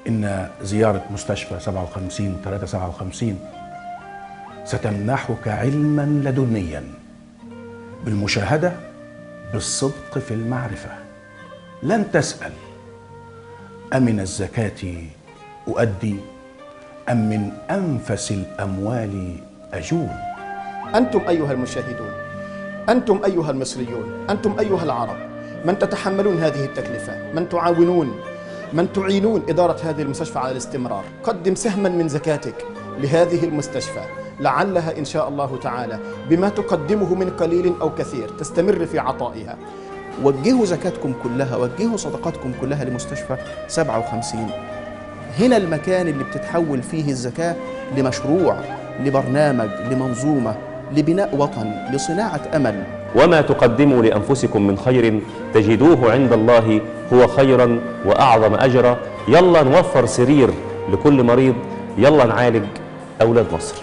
إن زيارة مستشفى 357 ستمنحك علما لدنيا بالمشاهدة بالصدق في المعرفة. لن تسأل أمن الزكاة أؤدي أم من أنفس الأموال أجول. أنتم أيها المشاهدون، أنتم أيها المصريون، أنتم أيها العرب، من تتحملون هذه التكلفة، من تعاونون، من تعينون إدارة هذه المستشفى على الاستمرار. قدم سهما من زكاتك لهذه المستشفى، لعلها إن شاء الله تعالى بما تقدمه من قليل أو كثير تستمر في عطائها. وجهوا زكاتكم كلها، وجهوا صدقاتكم كلها لمستشفى 57. هنا المكان اللي بتتحول فيه الزكاة لمشروع، لبرنامج، لمنظومة، لبناء وطن، لصناعة أمل. وما تقدموا لأنفسكم من خير تجدوه عند الله هو خيرا وأعظم أجرا. يلا نوفر سرير لكل مريض، يلا نعالج أولاد مصر.